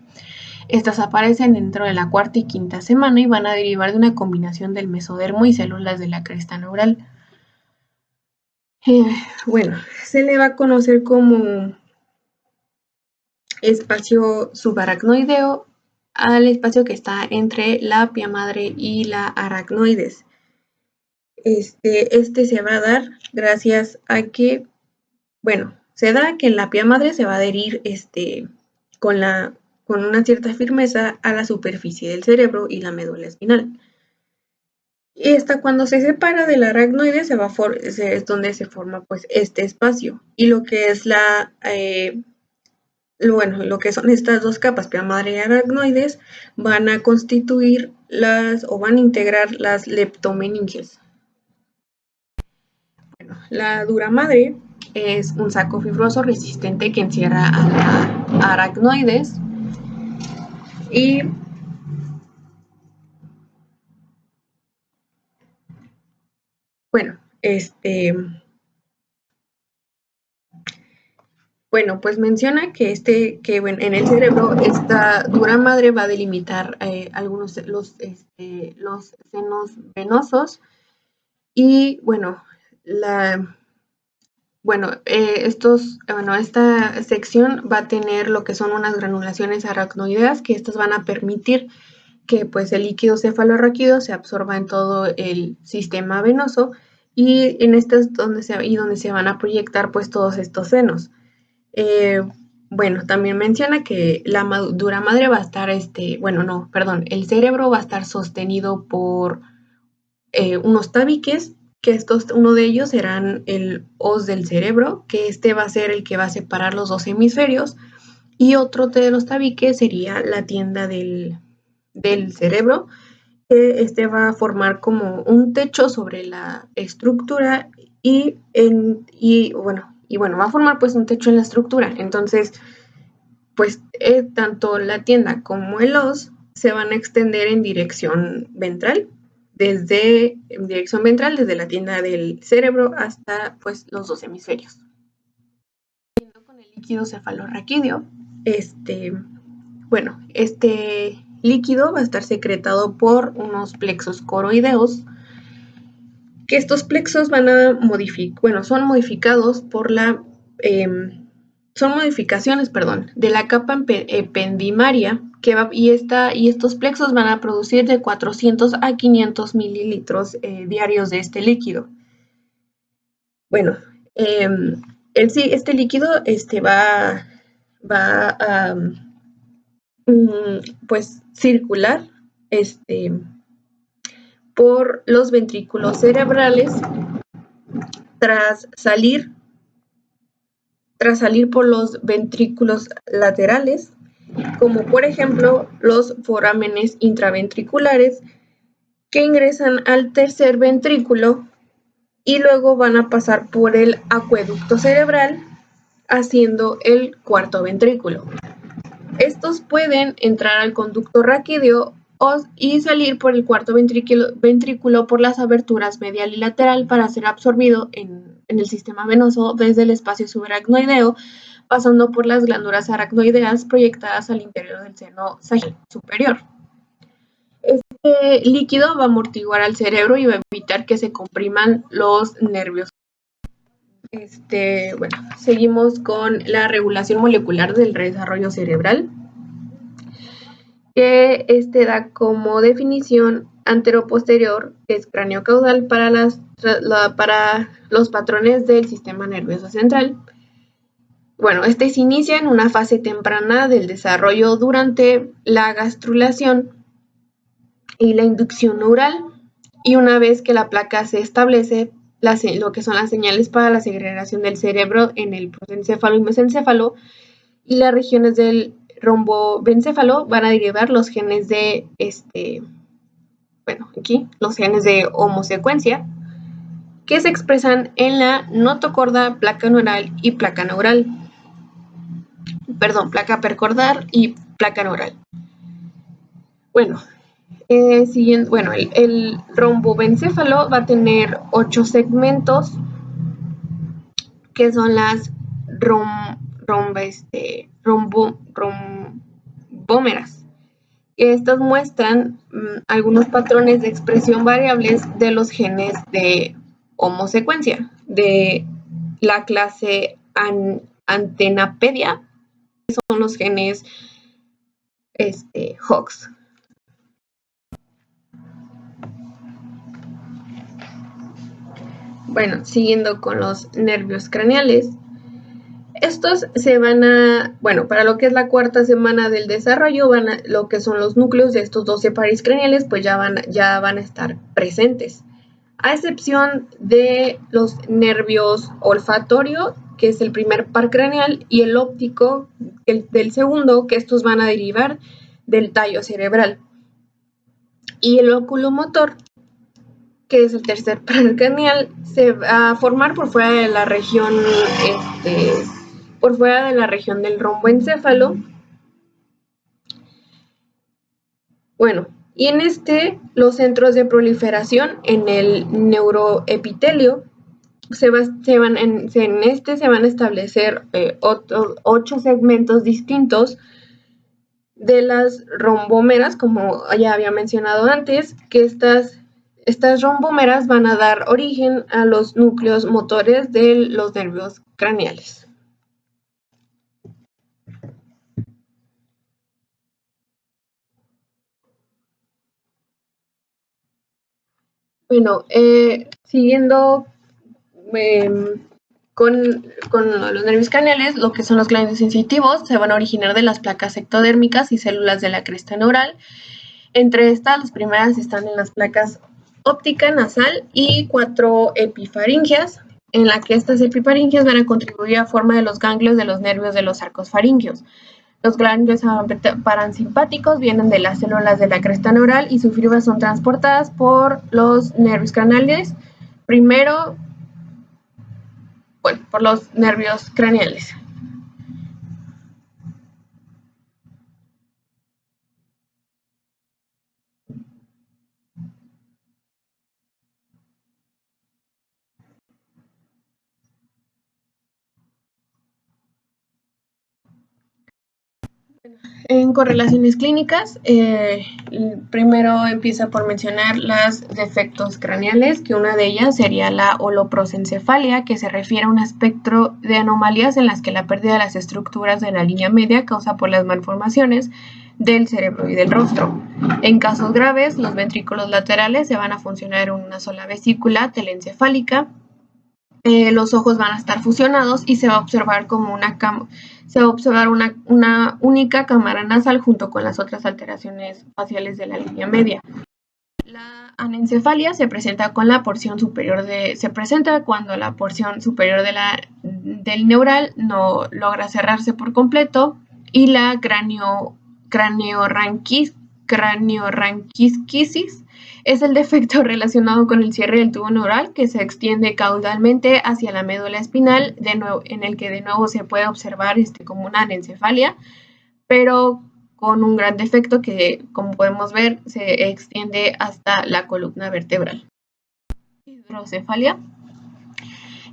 [SPEAKER 4] Estas aparecen dentro de la 4ª y 5ª semana y van a derivar de una combinación del mesodermo y células de la cresta neural. Se le va a conocer como espacio subaracnoideo al espacio que está entre la pia madre y la aracnoides. Se va a dar gracias a que, se da que la pia madre se va a adherir con una cierta firmeza a la superficie del cerebro y la médula espinal. Y cuando se separa del aracnoide es donde se forma pues este espacio. Y lo que es lo que son estas dos capas, pia madre y aracnoides, van a constituir van a integrar las leptomeninges. La dura madre es un saco fibroso resistente que encierra a la aracnoides y pues menciona que en el cerebro esta dura madre va a delimitar los senos venosos y Bueno, esta sección va a tener lo que son unas granulaciones aracnoideas, que estas van a permitir que pues el líquido cefalorraquídeo se absorba en todo el sistema venoso, y en estas donde se van a proyectar pues todos estos senos. Bueno, también menciona que la dura madre va a estar, el cerebro va a estar sostenido por unos tabiques, que uno de ellos serán el os del cerebro, que este va a ser el que va a separar los dos hemisferios, y otro de los tabiques sería la tienda del cerebro, que este va a formar como un techo sobre la estructura va a formar pues un techo en la estructura. Entonces, pues tanto la tienda como el os se van a extender en dirección ventral, desde la tienda del cerebro hasta pues los dos hemisferios. Con el líquido cefalorraquídeo, este líquido va a estar secretado por unos plexos coroideos, que estos plexos son modificados por son modificaciones, de la capa ependimaria, y estos plexos van a producir de 400 a 500 mililitros diarios de este líquido. Bueno, este líquido va a pues circular por los ventrículos cerebrales tras salir por los ventrículos laterales, como por ejemplo los forámenes intraventriculares, que ingresan al tercer ventrículo y luego van a pasar por el acueducto cerebral, haciendo el cuarto ventrículo. Estos pueden entrar al conducto raquídeo y salir por el cuarto ventrículo por las aberturas medial y lateral para ser absorbido en el sistema venoso desde el espacio subaracnoideo, pasando por las glándulas aracnoideas proyectadas al interior del seno sagittal superior. Este líquido va a amortiguar al cerebro y va a evitar que se compriman los nervios. Seguimos con la regulación molecular del desarrollo cerebral, que da como definición antero-posterior, que es cráneo-caudal, para los patrones del sistema nervioso central. Bueno, se inicia en una fase temprana del desarrollo durante la gastrulación y la inducción neural, y una vez que la placa se establece, lo que son las señales para la segregación del cerebro en el prosencéfalo y mesencéfalo y las regiones del rombobencéfalo van a derivar los genes de los genes de homosecuencia, que se expresan en la notocorda, placa neural y placa neural. Placa percordal y placa neural. El rombobencéfalo va a tener 8 segmentos, que son las rombómeras. Estas muestran algunos patrones de expresión variables de los genes de homosecuencia de la clase Antenapedia, que son los genes Hox. Bueno, siguiendo con los nervios craneales, estos para lo que es la cuarta semana del desarrollo, lo que son los núcleos de estos 12 pares craneales, pues ya van a estar presentes, a excepción de los nervios olfatorio, que es el primer par craneal, y el óptico, del segundo, que estos van a derivar del tallo cerebral, y el oculomotor, que es el tercer par craneal, se va a formar por fuera de la región del romboencéfalo. Bueno, y en los centros de proliferación en el neuroepitelio se van a establecer 8 segmentos distintos de las rombómeras, como ya había mencionado antes, que estas Estas rombomeras van a dar origen a los núcleos motores de los nervios craneales. Bueno, siguiendo con los nervios craneales, lo que son los ganglios sensitivos se van a originar de las placas ectodérmicas y células de la cresta neural. Entre estas, las primeras están en las placas óptica nasal y 4 epifaringias, en la que estas epifaringias van a contribuir a forma de los ganglios de los nervios de los arcos faringios. Los ganglios parasimpáticos vienen de las células de la cresta neural y sus fibras son transportadas por los nervios craneales, primero, por los nervios craneales. En correlaciones clínicas, primero empieza por mencionar los defectos craneales, que una de ellas sería la holoprosencefalia, que se refiere a un espectro de anomalías en las que la pérdida de las estructuras de la línea media causa por las malformaciones del cerebro y del rostro. En casos graves, los ventrículos laterales se van a funcionar en una sola vesícula telencefálica. Los ojos van a estar fusionados y se va a observar como una única cámara nasal junto con las otras alteraciones faciales de la línea media. La anencefalia se presenta cuando la porción superior del neural no logra cerrarse por completo, y la cranioranquisquisis es el defecto relacionado con el cierre del tubo neural que se extiende caudalmente hacia la médula espinal, en el que de nuevo se puede observar como una anencefalia, pero con un gran defecto que, como podemos ver, se extiende hasta la columna vertebral. Hidrocefalia.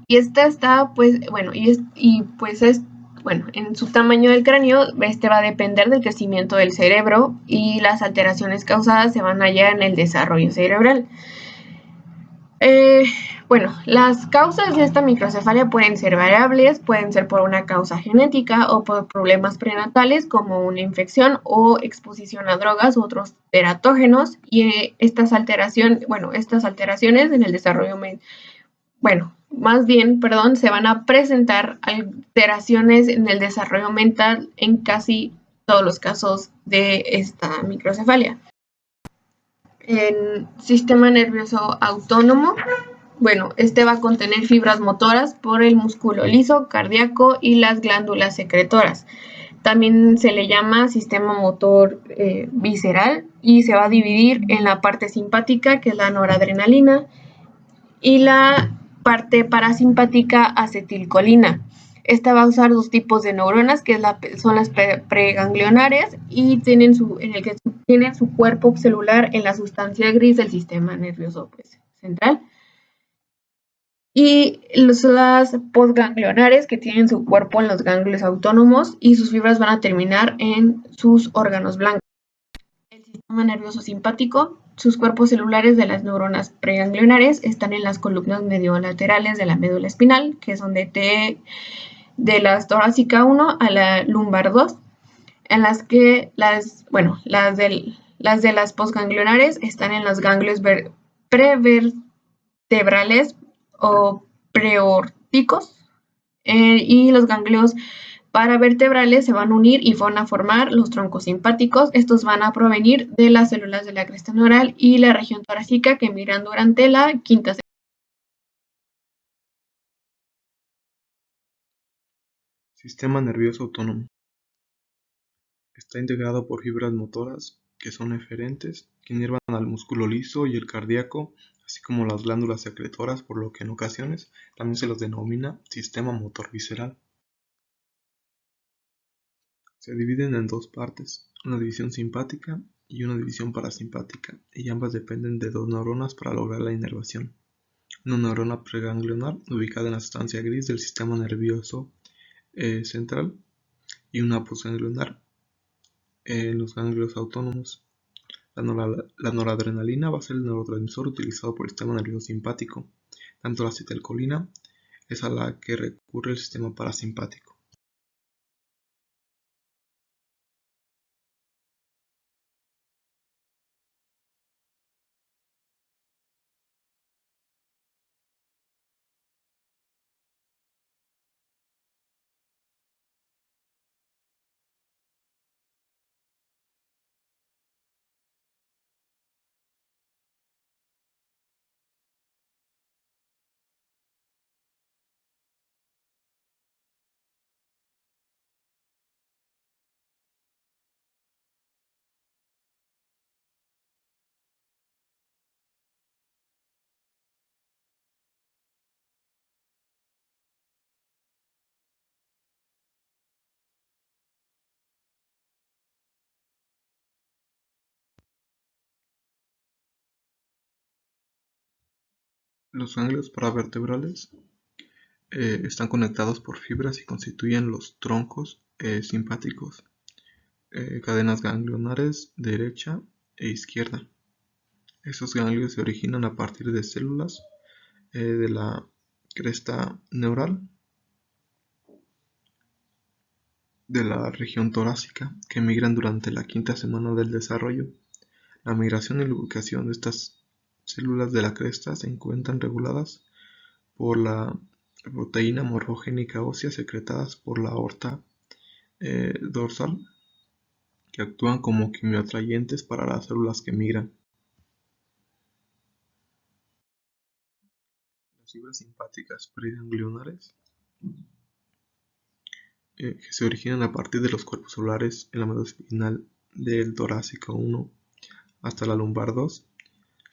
[SPEAKER 4] Y esta está, en su tamaño del cráneo, va a depender del crecimiento del cerebro, y las alteraciones causadas se van a hallar en el desarrollo cerebral. Las causas de esta microcefalia pueden ser variables, pueden ser por una causa genética o por problemas prenatales como una infección o exposición a drogas u otros teratógenos, y estas alteraciones en el desarrollo se van a presentar alteraciones en el desarrollo mental en casi todos los casos de esta microcefalia. En sistema nervioso autónomo, este va a contener fibras motoras por el músculo liso, cardíaco y las glándulas secretoras. También se le llama sistema motor visceral, y se va a dividir en la parte simpática, que es la noradrenalina, y la parte parasimpática, acetilcolina. Esta va a usar dos tipos de neuronas, que son las preganglionares, y tienen su cuerpo celular en la sustancia gris del sistema nervioso central. Y las postganglionares, que tienen su cuerpo en los ganglios autónomos, y sus fibras van a terminar en sus órganos blancos. El sistema nervioso simpático, sus cuerpos celulares de las neuronas preganglionares están en las columnas mediolaterales de la médula espinal, que son de la torácica 1 a la lumbar 2, en las que las de las postganglionares están en los ganglios prevertebrales o preórticos, y los ganglios paravertebrales se van a unir y van a formar los troncos simpáticos. Estos van a provenir de las células de la cresta neural y la región torácica, que migran durante la quinta semana.
[SPEAKER 5] Sistema nervioso autónomo. Está integrado por fibras motoras, que son eferentes, que inervan al músculo liso y el cardíaco, así como las glándulas secretoras, por lo que en ocasiones también se los denomina sistema motor visceral. Se dividen en dos partes, una división simpática y una división parasimpática, y ambas dependen de dos neuronas para lograr la inervación. Una neurona preganglionar, ubicada en la sustancia gris del sistema nervioso central, y una postganglionar en los ganglios autónomos. La noradrenalina va a ser el neurotransmisor utilizado por el sistema nervioso simpático, tanto la acetilcolina es a la que recurre el sistema parasimpático. Los ganglios paravertebrales están conectados por fibras y constituyen los troncos simpáticos, cadenas ganglionares derecha e izquierda. Estos ganglios se originan a partir de células de la cresta neural de la región torácica que migran durante la quinta semana del desarrollo. La migración y la ubicación de estas células de la cresta se encuentran reguladas por la proteína morfogénica ósea secretadas por la aorta dorsal, que actúan como quimioatrayentes para las células que migran. Las fibras simpáticas preganglionares que se originan a partir de los cuerpos celulares en la médula espinal del torácico 1 hasta la lumbar 2,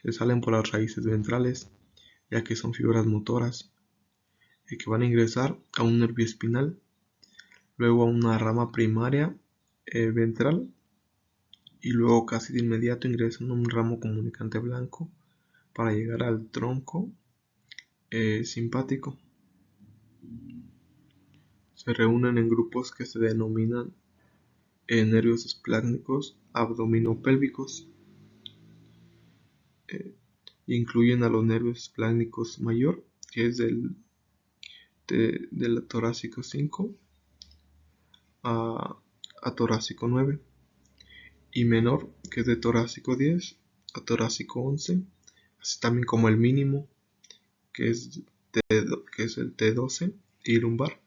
[SPEAKER 5] se salen por las raíces ventrales, ya que son fibras motoras que van a ingresar a un nervio espinal, luego a una rama primaria ventral y luego casi de inmediato ingresan a un ramo comunicante blanco para llegar al tronco simpático. Se reúnen en grupos que se denominan nervios espláncnicos abdominopélvicos. Incluyen a los nervios espláncnicos mayor, que es del torácico 5 a torácico 9, y menor, que es de torácico 10 a torácico 11, así también como el mínimo, que es el T12 y lumbar.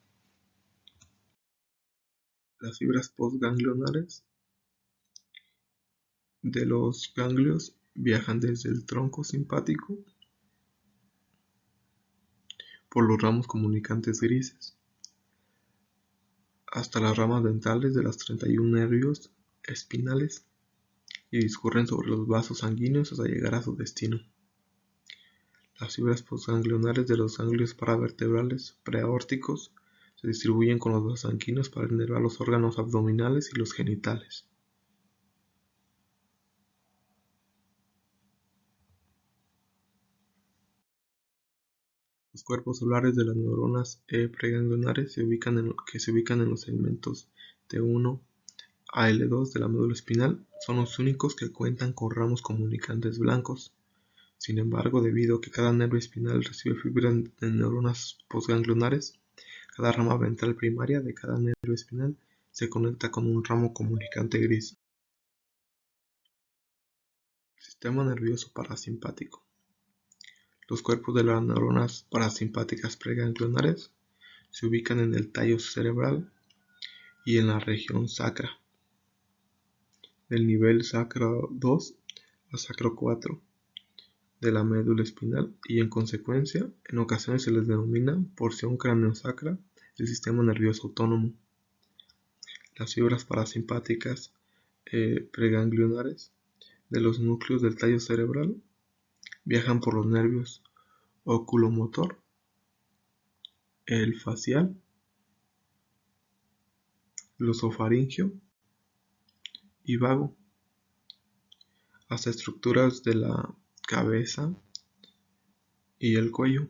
[SPEAKER 5] Las fibras postganglionares de los ganglios viajan desde el tronco simpático por los ramos comunicantes grises hasta las ramas ventrales de los 31 nervios espinales y discurren sobre los vasos sanguíneos hasta llegar a su destino. Las fibras postganglionares de los ganglios paravertebrales preaórticos se distribuyen con los vasos sanguíneos para inervar los órganos abdominales y los genitales. Los cuerpos celulares de las neuronas preganglionares que se ubican en los segmentos T1 a L2 de la médula espinal son los únicos que cuentan con ramos comunicantes blancos. Sin embargo, debido a que cada nervio espinal recibe fibras de neuronas postganglionares, cada rama ventral primaria de cada nervio espinal se conecta con un ramo comunicante gris. Sistema nervioso parasimpático. Los cuerpos de las neuronas parasimpáticas preganglionares se ubican en el tallo cerebral y en la región sacra, del nivel sacro 2 a sacro 4 de la médula espinal, y en consecuencia, en ocasiones se les denomina porción craneosacra del sistema nervioso autónomo. Las fibras parasimpáticas preganglionares de los núcleos del tallo cerebral viajan por los nervios oculomotor, el facial, glosofaringio y vago, hasta estructuras de la cabeza y el cuello.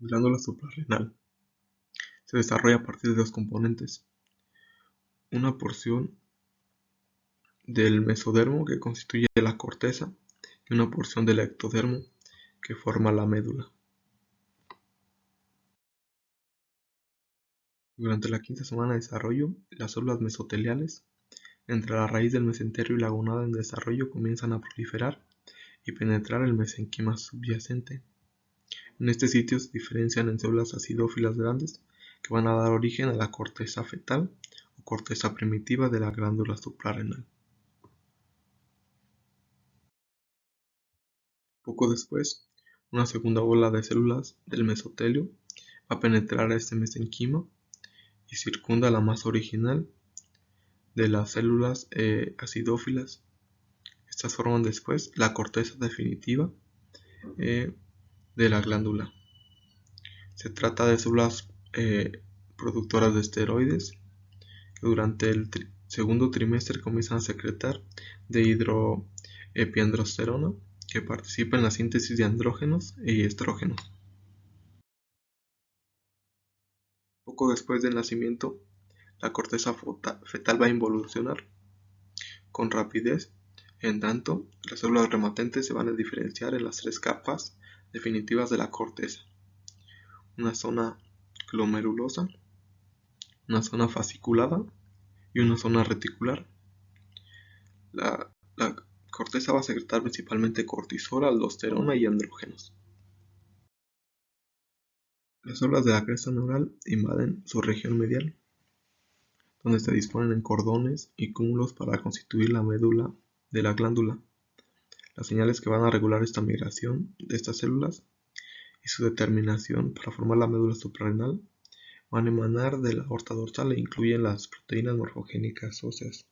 [SPEAKER 5] Glándula suprarrenal. Se desarrolla a partir de dos componentes. Una porción del mesodermo que constituye la corteza y una porción del ectodermo que forma la médula. Durante la quinta semana de desarrollo, las células mesoteliales entre la raíz del mesenterio y la gónada en desarrollo comienzan a proliferar y penetrar el mesenquima subyacente. En este sitio se diferencian en células acidófilas grandes que van a dar origen a la corteza fetal o corteza primitiva de la glándula suprarrenal. Poco después, una segunda ola de células del mesotelio va a penetrar a este mesenquima y circunda la masa original de las células acidófilas. Estas forman después la corteza definitiva de la glándula. Se trata de células productoras de esteroides que durante el segundo trimestre comienzan a secretar dihidroepiandrosterona que participa en la síntesis de andrógenos y estrógenos. Poco después del nacimiento, la corteza fetal va a involucionar con rapidez, en tanto, las células rematentes se van a diferenciar en las tres capas definitivas de la corteza: una zona glomerulosa, una zona fasciculada y una zona reticular. La corteza va a secretar principalmente cortisol, aldosterona y andrógenos. Las células de la cresta neural invaden su región medial, donde se disponen en cordones y cúmulos para constituir la médula de la glándula. Las señales que van a regular esta migración de estas células y su determinación para formar la médula suprarrenal van a emanar de la aorta dorsal e incluyen las proteínas morfogénicas óseas.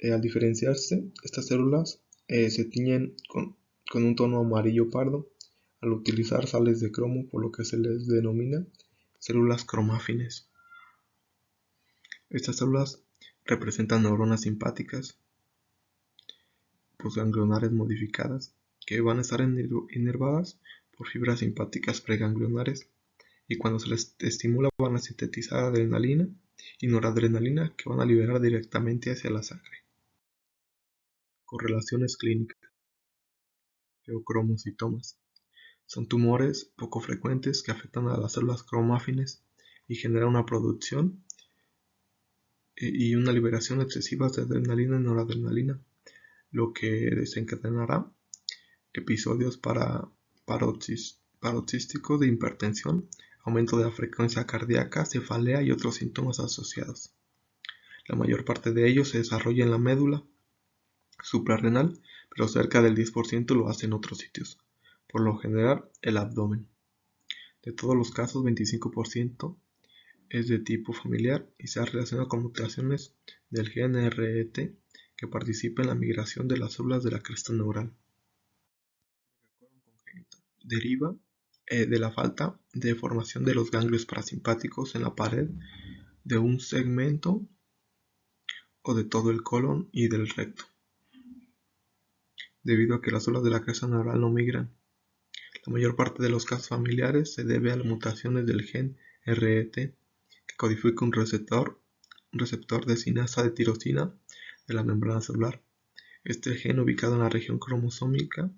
[SPEAKER 5] Al diferenciarse, estas células se tiñen con un tono amarillo pardo al utilizar sales de cromo, por lo que se les denomina células cromáfines. Estas células representan neuronas simpáticas postganglionares modificadas que van a estar inervadas por fibras simpáticas preganglionares, y cuando se les estimula van a sintetizar adrenalina y noradrenalina que van a liberar directamente hacia la sangre. Correlaciones clínicas. Geocromocitomas. Son tumores poco frecuentes que afectan a las células cromáfines y generan una producción y una liberación excesivas de adrenalina y noradrenalina, lo que desencadenará episodios paroxísticos de hipertensión, aumento de la frecuencia cardíaca, cefalea y otros síntomas asociados. La mayor parte de ellos se desarrolla en la médula suprarrenal, pero cerca del 10% lo hace en otros sitios, por lo general el abdomen. De todos los casos, 25% es de tipo familiar y se relaciona con mutaciones del gen RET que participa en la migración de las células de la cresta neural. Deriva de la falta de formación de los ganglios parasimpáticos en la pared de un segmento o de todo el colon y del recto, debido a que las células de la cresta neural no migran. La mayor parte de los casos familiares se debe a las mutaciones del gen RET que codifica un receptor de sinasa de tirosina de la membrana celular. Este gen, ubicado en la región cromosómica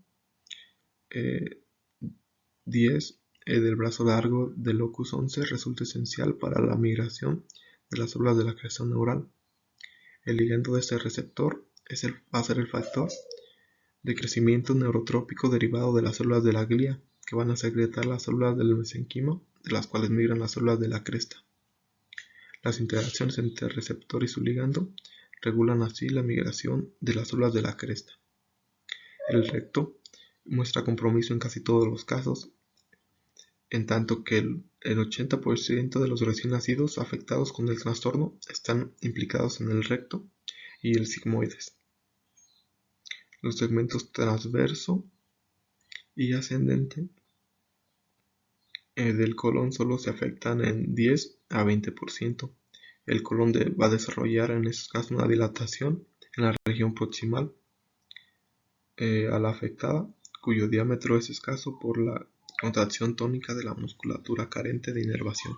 [SPEAKER 5] 10 del brazo largo del locus 11, resulta esencial para la migración de las células de la cresta neural. El ligando de este receptor va a ser el factor de crecimiento neurotrópico derivado de las células de la glía, que van a secretar las células del mesenquima, de las cuales migran las células de la cresta. Las interacciones entre el receptor y su ligando regulan así la migración de las células de la cresta. El recto muestra compromiso en casi todos los casos, en tanto que el 80% de los recién nacidos afectados con el trastorno están implicados en el recto y el sigmoides. Los segmentos transverso y ascendente del colon solo se afectan en 10 a 20%. El colon va a desarrollar en esos casos una dilatación en la región proximal a la afectada, cuyo diámetro es escaso por la contracción tónica de la musculatura carente de inervación.